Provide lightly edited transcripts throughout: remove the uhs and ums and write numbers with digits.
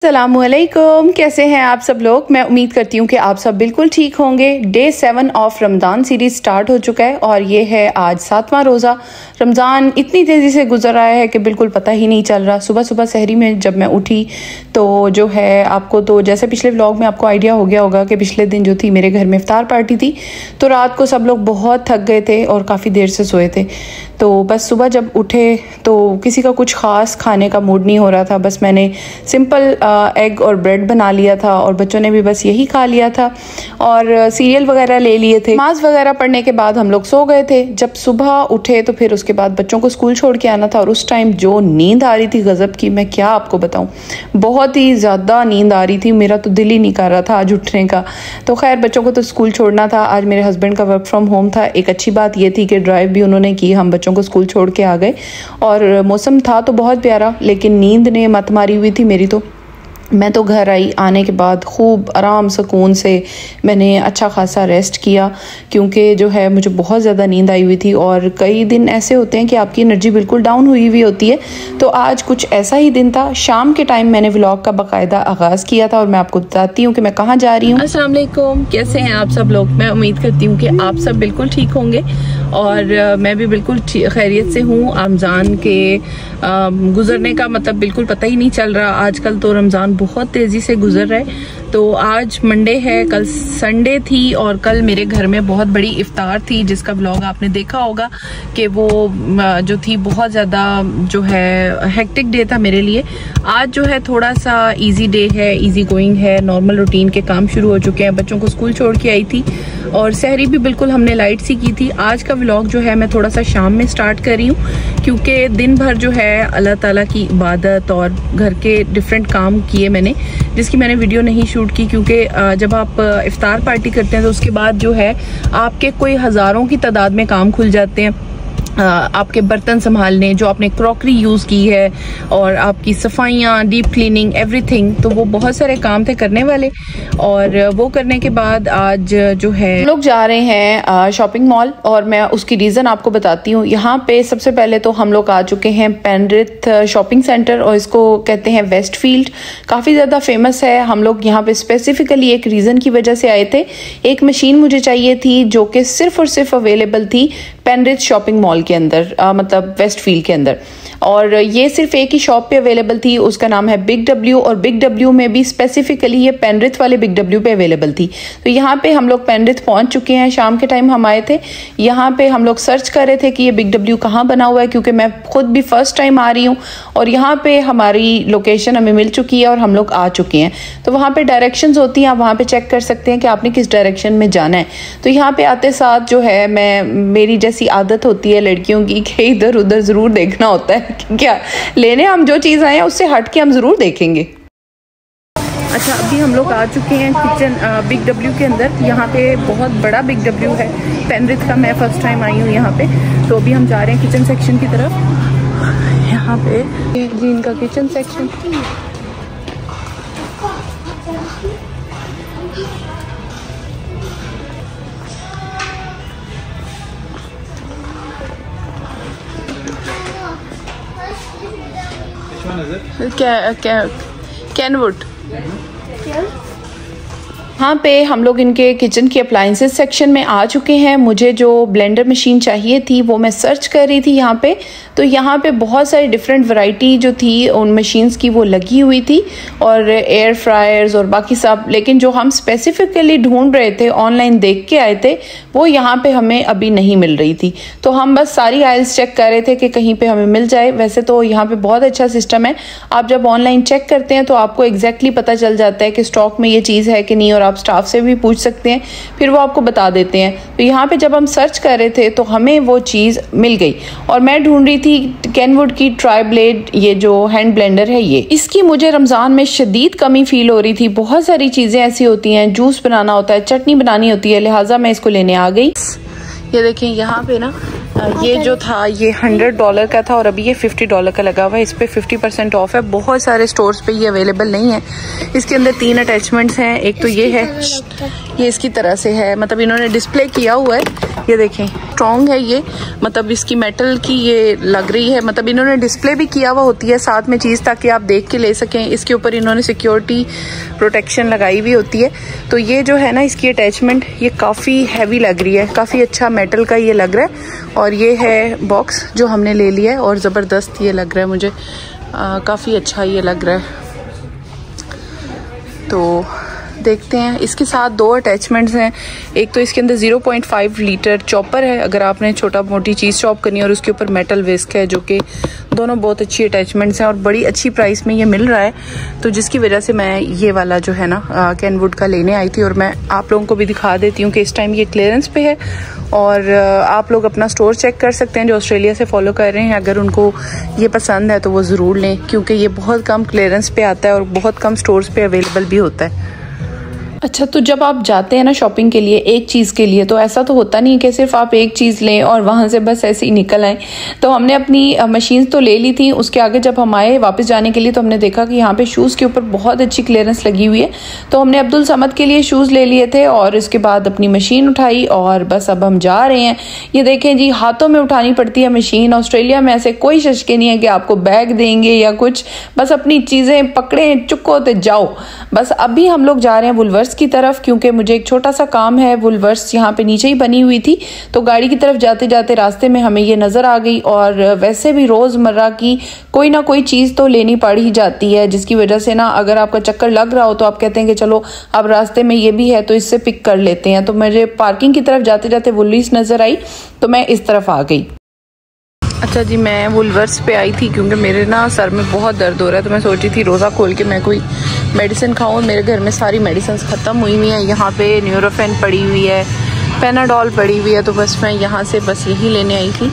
अस्सलामुअलैकुम, कैसे हैं आप सब लोग। मैं उम्मीद करती हूँ कि आप सब बिल्कुल ठीक होंगे। Day 7 of Ramzan series start हो चुका है और ये है आज 7वां रोज़ा। रमज़ान इतनी तेज़ी से गुजर रहा है कि बिल्कुल पता ही नहीं चल रहा। सुबह सुबह सहरी में जब मैं उठी तो जो है आपको तो जैसे पिछले व्लॉग में आपको आइडिया हो गया होगा कि पिछले दिन जो थी मेरे घर में इफ्तार पार्टी थी, तो रात को सब लोग बहुत थक गए थे और काफ़ी देर से सोए थे। तो बस सुबह जब उठे तो किसी का कुछ ख़ास खाने का मूड नहीं हो रहा था। बस मैंने सिंपल एग और ब्रेड बना लिया था और बच्चों ने भी बस यही खा लिया था और सीरियल वगैरह ले लिए थे। नमाज वगैरह पढ़ने के बाद हम लोग सो गए थे। जब सुबह उठे तो फिर उसके बाद बच्चों को स्कूल छोड़ के आना था और उस टाइम जो नींद आ रही थी गज़ब की, मैं क्या आपको बताऊं, बहुत ही ज़्यादा नींद आ रही थी। मेरा तो दिल ही नहीं कर रहा था आज उठने का। तो खैर बच्चों को तो स्कूल छोड़ना था। आज मेरे हस्बैंड का वर्क फ्रॉम होम था। एक अच्छी बात ये थी कि ड्राइव भी उन्होंने की, हम बच्चों को स्कूल छोड़ के आ गए और मौसम था तो बहुत प्यारा, लेकिन नींद ने मत मारी हुई थी मेरी। तो मैं तो घर आई, आने के बाद खूब आराम सुकून से मैंने अच्छा खासा रेस्ट किया क्योंकि जो है मुझे बहुत ज़्यादा नींद आई हुई थी। और कई दिन ऐसे होते हैं कि आपकी एनर्जी बिल्कुल डाउन हुई हुई होती है। तो आज कुछ ऐसा ही दिन था। शाम के टाइम मैंने व्लॉग का बाकायदा आगाज़ किया था और मैं आपको बताती हूँ कि मैं कहाँ जा रही हूँ। अस्सलाम वालेकुम, कैसे हैं आप सब लोग। मैं उम्मीद करती हूँ कि आप सब बिल्कुल ठीक होंगे और मैं भी बिल्कुल खैरियत से हूँ। रमज़ान के गुजरने का मतलब बिल्कुल पता ही नहीं चल रहा। आजकल तो रमज़ान बहुत तेज़ी से गुजर रहा है। तो आज मंडे है, कल संडे थी और कल मेरे घर में बहुत बड़ी इफ्तार थी जिसका व्लॉग आपने देखा होगा कि वो जो थी बहुत ज़्यादा जो है हेक्टिक डे था मेरे लिए। आज जो है थोड़ा सा इजी डे है, इजी गोइंग है, नॉर्मल रूटीन के काम शुरू हो चुके हैं। बच्चों को स्कूल छोड़ के आई थी और सहरी भी बिल्कुल हमने लाइट सी की थी। आज का व्लॉग जो है मैं थोड़ा सा शाम में स्टार्ट कर रही हूँ क्योंकि दिन भर जो है अल्लाह ताला की इबादत और घर के डिफरेंट काम किए मैंने, जिसकी मैंने वीडियो नहीं शूट की क्योंकि जब आप इफ्तार पार्टी करते हैं तो उसके बाद जो है आपके कोई हज़ारों की तादाद में काम खुल जाते हैं। आपके बर्तन संभालने, जो आपने क्रॉकरी यूज़ की है और आपकी सफाइयाँ, डीप क्लीनिंग, एवरीथिंग, तो वो बहुत सारे काम थे करने वाले। और वो करने के बाद आज जो है लोग जा रहे हैं शॉपिंग मॉल और मैं उसकी रीज़न आपको बताती हूँ। यहाँ पे सबसे पहले तो हम लोग आ चुके हैं पेनरिथ शॉपिंग सेंटर और इसको कहते हैं वेस्टफील्ड। काफ़ी ज़्यादा फेमस है। हम लोग यहाँ पे स्पेसिफिकली एक रीज़न की वजह से आए थे। एक मशीन मुझे चाहिए थी जो कि सिर्फ और सिर्फ अवेलेबल थी पेनरिथ शॉपिंग मॉल के अंदर, मतलब वेस्टफील्ड के अंदर। और ये सिर्फ एक ही शॉप पे अवेलेबल थी, उसका नाम है बिग डब्ल्यू। और बिग डब्ल्यू में भी स्पेसिफिकली ये पेनरिथ वाले बिग डब्ल्यू पे अवेलेबल थी। तो यहाँ पे हम लोग पेनरिथ पहुंच चुके हैं। शाम के टाइम हम आए थे। यहाँ पे हम लोग सर्च कर रहे थे कि ये बिग डब्ल्यू कहाँ बना हुआ है क्योंकि मैं खुद भी फर्स्ट टाइम आ रही हूँ और यहाँ पे हमारी लोकेशन हमें मिल चुकी है और हम लोग आ चुके हैं। तो वहाँ पे डायरेक्शंस होती हैं, आप वहाँ पे चेक कर सकते हैं कि आपने किस डायरेक्शन में जाना है। तो यहाँ पे आते साथ जो है मेरी जैसी आदत होती है लड़कियों की कि इधर उधर ज़रूर देखना होता है क्या लेने हम जो चीज़ आए हैं उससे हट के हम ज़रूर देखेंगे। अच्छा, अभी हम लोग आ चुके हैं किचन बिग डब्ल्यू के अंदर। यहाँ पे बहुत बड़ा बिग डब्ल्यू है पेनरिथ का। मैं फर्स्ट टाइम आई हूँ यहाँ पे। तो अभी हम जा रहे हैं किचन सेक्शन की तरफ। यहाँ पे जी इनका किचन सेक्शन। कैनवुड। यहाँ पे हम लोग इनके किचन की अप्लाइंसेस सेक्शन में आ चुके हैं। मुझे जो ब्लेंडर मशीन चाहिए थी वो मैं सर्च कर रही थी यहाँ पे। तो यहाँ पे बहुत सारी डिफरेंट वैरायटी जो थी उन मशीन्स की वो लगी हुई थी और एयर फ्रायर्स और बाकी सब। लेकिन जो हम स्पेसिफिकली ढूंढ रहे थे, ऑनलाइन देख के आए थे, वो यहाँ पे हमें अभी नहीं मिल रही थी। तो हम बस सारी आइल्स चेक कर रहे थे कि कहीं पे हमें मिल जाए। वैसे तो यहाँ पे बहुत अच्छा सिस्टम है, आप जब ऑनलाइन चेक करते हैं तो आपको एग्जैक्टली पता चल जाता है कि स्टॉक में ये चीज़ है कि नहीं और आप स्टाफ से भी पूछ सकते हैं, फिर वो आपको बता देते हैं। तो यहाँ पे जब हम सर्च कर रहे थे तो हमें वो चीज़ मिल गई और मैं ढूंढ रही थी कैनवुड की ट्राई ब्लेड, ये जो हैंड ब्लेंडर है ये। इसकी मुझे रमज़ान में शदीद कमी फील हो रही थी। बहुत सारी चीज़ें ऐसी होती हैं, जूस बनाना होता है, चटनी बनानी होती है, लिहाजा मैं इसको लेने आ गई। ये देखें यहाँ पे ना ये जो था ये $100 का था और अभी ये $50 का लगा हुआ है। इस पर 50% ऑफ है। बहुत सारे स्टोर्स पे ये अवेलेबल नहीं है। इसके अंदर 3 अटैचमेंट्स हैं। एक तो ये है, ये इसकी तरह से है, मतलब इन्होंने डिस्प्ले किया हुआ है। ये देखें स्ट्रॉन्ग है ये, मतलब इसकी मेटल की ये लग रही है, मतलब इन्होंने डिस्प्ले भी किया हुआ होती है साथ में चीज़, ताकि आप देख के ले सकें। इसके ऊपर इन्होंने सिक्योरिटी प्रोटेक्शन लगाई हुई होती है। तो ये जो है ना इसकी अटैचमेंट ये काफ़ी हैवी लग रही है, काफ़ी अच्छा मेटल का ये लग रहा है। और ये है बॉक्स जो हमने ले लिया है और ज़बरदस्त ये लग रहा है मुझे, काफ़ी अच्छा ये लग रहा है। तो देखते हैं। इसके साथ 2 अटैचमेंट्स हैं। एक तो इसके अंदर 0.5 लीटर चॉपर है, अगर आपने छोटा मोटी चीज़ चॉप करनी है, और उसके ऊपर मेटल विस्क है, जो कि दोनों बहुत अच्छी अटैचमेंट्स हैं और बड़ी अच्छी प्राइस में ये मिल रहा है। तो जिसकी वजह से मैं ये वाला जो है ना कैनवुड का लेने आई थी। और मैं आप लोगों को भी दिखा देती हूँ कि इस टाइम ये क्लियरेंस पे है और आप लोग अपना स्टोर चेक कर सकते हैं जो ऑस्ट्रेलिया से फॉलो कर रहे हैं। अगर उनको ये पसंद है तो वो ज़रूर लें, क्योंकि ये बहुत कम क्लियरेंस पे आता है और बहुत कम स्टोर्स पे अवेलेबल भी होता है। अच्छा, तो जब आप जाते हैं ना शॉपिंग के लिए एक चीज़ के लिए, तो ऐसा तो होता नहीं है कि सिर्फ आप एक चीज़ लें और वहाँ से बस ऐसे ही निकल आएँ। तो हमने अपनी मशीन तो ले ली थी। उसके आगे जब हम आए वापस जाने के लिए तो हमने देखा कि यहाँ पे शूज़ के ऊपर बहुत अच्छी क्लियरेंस लगी हुई है। तो हमने अब्दुल समद के लिए शूज़ ले लिए थे और इसके बाद अपनी मशीन उठाई और बस अब हम जा रहे हैं। ये देखें जी, हाथों में उठानी पड़ती है मशीन। ऑस्ट्रेलिया में ऐसे कोई शशके नहीं है कि आपको बैग देंगे या कुछ, बस अपनी चीज़ें पकड़ें, चुको तो जाओ। बस अभी हम लोग जा रहे हैं वुलवर्स की तरफ, क्योंकि मुझे एक छोटा सा काम है। वुलवर्स यहाँ पे नीचे ही बनी हुई थी, तो गाड़ी की तरफ जाते जाते रास्ते में हमें ये नज़र आ गई। और वैसे भी रोज़मर्रा की कोई ना कोई चीज़ तो लेनी पड़ ही जाती है, जिसकी वजह से ना अगर आपका चक्कर लग रहा हो तो आप कहते हैं कि चलो अब रास्ते में ये भी है तो इससे पिक कर लेते हैं। तो मुझे पार्किंग की तरफ जाते जाते वुलीस नज़र आई तो मैं इस तरफ आ गई। अच्छा जी, मैं वुलवर्स पे आई थी क्योंकि मेरे ना सर में बहुत दर्द हो रहा है। तो मैं सोची थी रोज़ा खोल के मैं कोई मेडिसिन खाऊं। मेरे घर में सारी मेडिसिन ख़त्म हुई हुई हैं। यहाँ पे न्यूरोफेन पड़ी हुई है, पेनाडोल पड़ी हुई है, तो बस मैं यहाँ से बस यही लेने आई थी।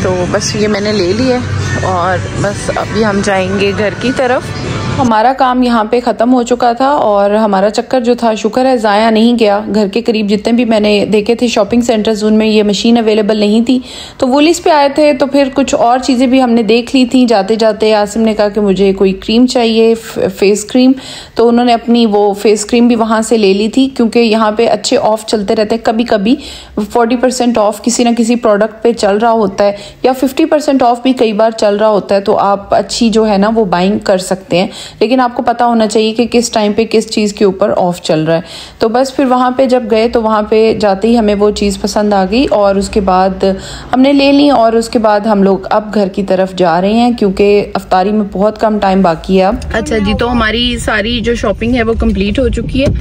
तो बस ये मैंने ले ली है और बस अभी हम जाएंगे घर की तरफ। हमारा काम यहाँ पे ख़त्म हो चुका था और हमारा चक्कर जो था शुक्र है ज़ाया नहीं गया। घर के करीब जितने भी मैंने देखे थे शॉपिंग सेंटर्स, उनमें ये मशीन अवेलेबल नहीं थी। तो वुलीस पे आए थे तो फिर कुछ और चीज़ें भी हमने देख ली थी। जाते जाते आसिम ने कहा कि मुझे कोई क्रीम चाहिए, फेस क्रीम। तो उन्होंने अपनी वो फेस क्रीम भी वहाँ से ले ली थी, क्योंकि यहाँ पे अच्छे ऑफ चलते रहते हैं। कभी कभी 40% ऑफ किसी ना किसी प्रोडक्ट पे चल रहा होता है, या 50% ऑफ भी कई बार चल रहा होता है। तो आप अच्छी जो है ना वो बाइंग कर सकते हैं, लेकिन आपको पता होना चाहिए कि किस टाइम पे किस चीज़ के ऊपर ऑफ चल रहा है। तो बस फिर वहाँ पे जब गए तो वहाँ पे जाते ही हमें वो चीज़ पसंद आ गई और उसके बाद हमने ले ली। और उसके बाद हम लोग अब घर की तरफ जा रहे हैं, क्योंकि अफ्तारी में बहुत कम टाइम बाकी है अब। अच्छा जी, तो हमारी सारी जो शॉपिंग है वो कंप्लीट हो चुकी है।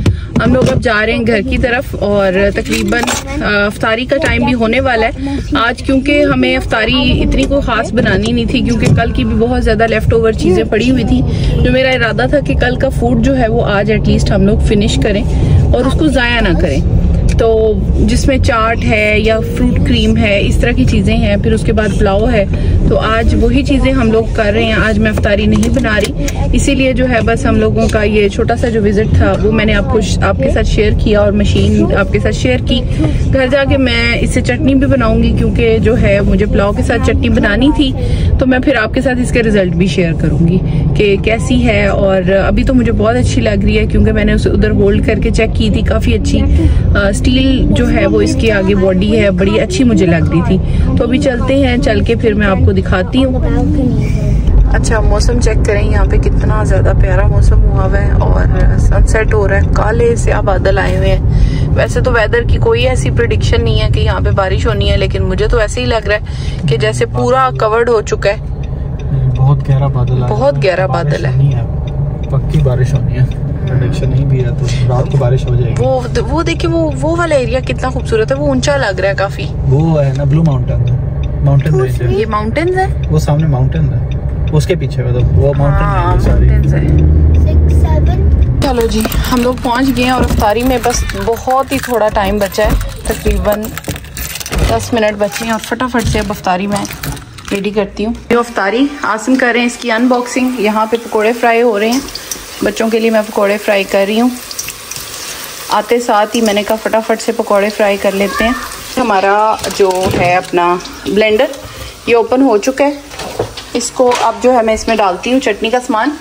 हम लोग अब जा रहे हैं घर की तरफ और तकरीबन अफ्तारी का टाइम भी होने वाला है आज, क्योंकि हमें अफ्तारी इतनी कोई ख़ास बनानी नहीं थी, क्योंकि कल की भी बहुत ज़्यादा लेफ्ट ओवर चीज़ें पड़ी हुई थी। जो मेरा इरादा था कि कल का फूड जो है वो आज एटलीस्ट हम लोग फिनिश करें और उसको ज़ाया ना करें। तो जिसमें चाट है या फ्रूट क्रीम है, इस तरह की चीज़ें हैं, फिर उसके बाद पुलाव है। तो आज वही चीज़ें हम लोग कर रहे हैं। आज मैं अफ्तारी नहीं बना रही, इसीलिए जो है बस हम लोगों का ये छोटा सा जो विज़िट था वो मैंने आपके साथ शेयर किया और मशीन आपके साथ शेयर की। घर जाके मैं इससे चटनी भी बनाऊंगी, क्योंकि जो है मुझे पुलाव के साथ चटनी बनानी थी। तो मैं फिर आपके साथ इसके रिजल्ट भी शेयर करूंगी कि कैसी है। और अभी तो मुझे बहुत अच्छी लग रही है, क्योंकि मैंने उसे उधर होल्ड करके चेक की थी, काफ़ी अच्छी स्टील जो है वो इसकी आगे बॉडी है, बड़ी अच्छी मुझे लग रही थी। तो अभी चलते हैं, चल के फिर मैं आपको दिखाती हूँ। अच्छा, मौसम चेक करें, यहाँ पे कितना ज़्यादा प्यारा मौसम हुआ हुआ है और सनसेट हो रहा है। काले से बादल आए हुए हैं। वैसे तो वेदर की कोई ऐसी प्रेडिक्शन नहीं है कि यहाँ पे बारिश होनी है, लेकिन मुझे तो ऐसे ही लग रहा है कि जैसे पूरा कवर्ड हो चुका है। बहुत गहरा बादल है, बहुत गहरा बादल है। पक्की बारिश होनी है, प्रेडिक्शन नहीं भी है, तो रात को बारिश हो जाएगी। वो देखिए, वो वाला एरिया कितना खूबसूरत है। वो ऊंचा लग रहा है काफी। वो है ना ब्लू माउंटेन रेंज है। ये माउंटेन्स है, वो सामने माउंटेन है, उसके पीछे मतलब वो माउंटेन्स है। चलो जी, हम लोग पहुंच गए हैं और अफ्तारी में बस बहुत ही थोड़ा टाइम बचा है, तकरीबन 10 मिनट बचे हैं और फटाफट से अब अफ्तारी मैं रेडी करती हूँ। जो अफ्तारी आसिम कर रहे हैं इसकी अनबॉक्सिंग। यहाँ पे पकोड़े फ्राई हो रहे हैं, बच्चों के लिए मैं पकोड़े फ्राई कर रही हूँ। आते साथ ही मैंने कहा फटाफट से पकोड़े फ्राई कर लेते हैं। हमारा जो है अपना ब्लेंडर ये ओपन हो चुका है। इसको अब जो है मैं इसमें डालती हूँ चटनी का सामान।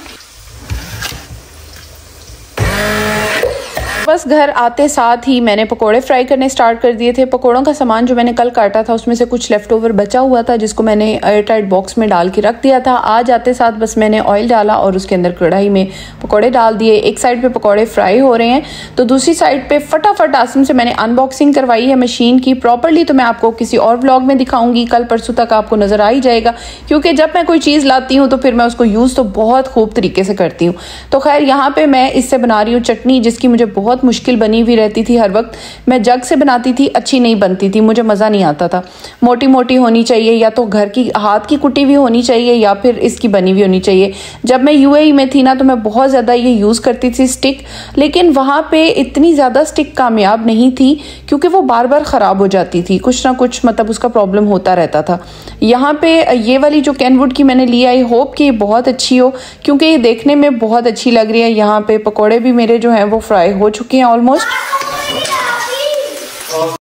बस घर आते साथ ही मैंने पकोड़े फ्राई करने स्टार्ट कर दिए थे। पकोड़ों का सामान जो मैंने कल काटा था उसमें से कुछ लेफ्ट ओवर बचा हुआ था जिसको मैंने एयर टाइट बॉक्स में डाल के रख दिया था। आज आते साथ बस मैंने ऑयल डाला और उसके अंदर कढ़ाई में पकोड़े डाल दिए। एक साइड पे पकोड़े फ्राई हो रहे हैं तो दूसरी साइड पे फटाफट आसिम से मैंने अनबॉक्सिंग करवाई है मशीन की प्रॉपरली। तो मैं आपको किसी और व्लॉग में दिखाऊंगी, कल परसों तक आपको नजर आ ही जाएगा, क्योंकि जब मैं कोई चीज़ लाती हूँ तो फिर मैं उसको यूज़ तो बहुत खूब तरीके से करती हूँ। तो खैर यहाँ पे मैं इससे बना रही हूँ चटनी, जिसकी मुझे बहुत मुश्किल बनी हुई रहती थी। हर वक्त मैं जग से बनाती थी, अच्छी नहीं बनती थी, मुझे मज़ा नहीं आता था। मोटी मोटी होनी चाहिए, या तो घर की हाथ की कुटी हुई होनी चाहिए या फिर इसकी बनी हुई होनी चाहिए। जब मैं यूएई में थी ना तो मैं बहुत ज़्यादा ये यूज़ करती थी स्टिक, लेकिन वहाँ पे इतनी ज़्यादा स्टिक कामयाब नहीं थी क्योंकि वो बार बार ख़राब हो जाती थी, कुछ ना कुछ मतलब उसका प्रॉब्लम होता रहता था। यहाँ पे ये वाली जो कैनवुड की मैंने ली, आई होप कि ये बहुत अच्छी हो क्योंकि ये देखने में बहुत अच्छी लग रही है। यहाँ पे पकौड़े भी मेरे जो हैं वो फ्राई हो चुके हैं ऑलमोस्ट।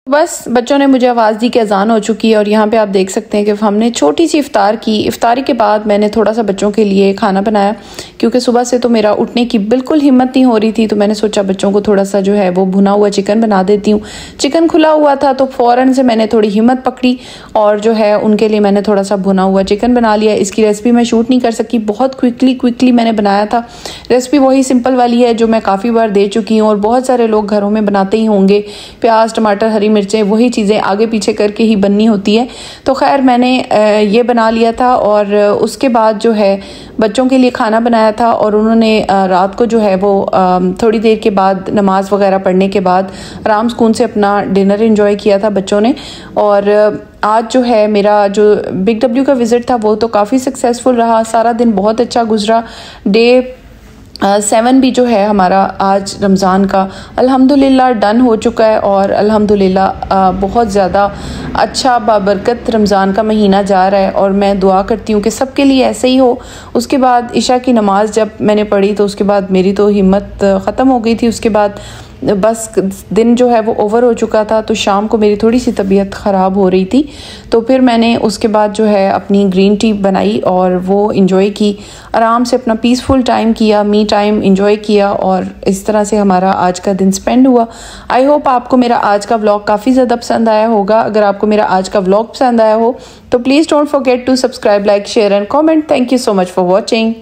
बस बच्चों ने मुझे आवाज़ दी कि अजान हो चुकी है और यहाँ पे आप देख सकते हैं कि हमने छोटी सी इफ्तार की। इफ्तारी के बाद मैंने थोड़ा सा बच्चों के लिए खाना बनाया क्योंकि सुबह से तो मेरा उठने की बिल्कुल हिम्मत नहीं हो रही थी। तो मैंने सोचा बच्चों को थोड़ा सा जो है वो भुना हुआ चिकन बना देती हूँ। चिकन खुला हुआ था तो फ़ौरन से मैंने थोड़ी हिम्मत पकड़ी और जो है उनके लिए मैंने थोड़ा सा भुना हुआ चिकन बना लिया। इसकी रेसिपी मैं शूट नहीं कर सकी, बहुत क्विकली मैंने बनाया था। रेसिपी वही सिंपल वाली है जो मैं काफ़ी बार दे चुकी हूँ और बहुत सारे लोग घरों में बनाते ही होंगे। प्याज, टमाटर, हरी मिर्चें, वही चीज़ें आगे पीछे करके ही बननी होती है। तो खैर मैंने ये बना लिया था और उसके बाद जो है बच्चों के लिए खाना बनाया था और उन्होंने रात को जो है वो थोड़ी देर के बाद नमाज वगैरह पढ़ने के बाद आराम सुकून से अपना डिनर एंजॉय किया था बच्चों ने। और आज जो है मेरा जो बिग डब्ल्यू का विज़िट था वो तो काफ़ी सक्सेसफुल रहा। सारा दिन बहुत अच्छा गुजरा। डे 7 भी जो है हमारा आज रमज़ान का अल्हम्दुलिल्लाह डन हो चुका है और अल्हम्दुलिल्लाह बहुत ज़्यादा अच्छा बाबरकत रमज़ान का महीना जा रहा है और मैं दुआ करती हूँ कि सबके लिए ऐसे ही हो। उसके बाद इशा की नमाज़ जब मैंने पढ़ी तो उसके बाद मेरी तो हिम्मत ख़त्म हो गई थी। उसके बाद बस दिन जो है वो ओवर हो चुका था तो शाम को मेरी थोड़ी सी तबीयत ख़राब हो रही थी। तो फिर मैंने उसके बाद जो है अपनी ग्रीन टी बनाई और वो इंजॉय की, आराम से अपना पीसफुल टाइम किया, मी टाइम इंजॉय किया और इस तरह से हमारा आज का दिन स्पेंड हुआ। आई होप आपको मेरा आज का व्लॉग काफ़ी ज़्यादा पसंद आया होगा। अगर आपको मेरा आज का व्लॉग पसंद आया हो तो please don't forget to subscribe, like, share and comment. Thank you so much for watching.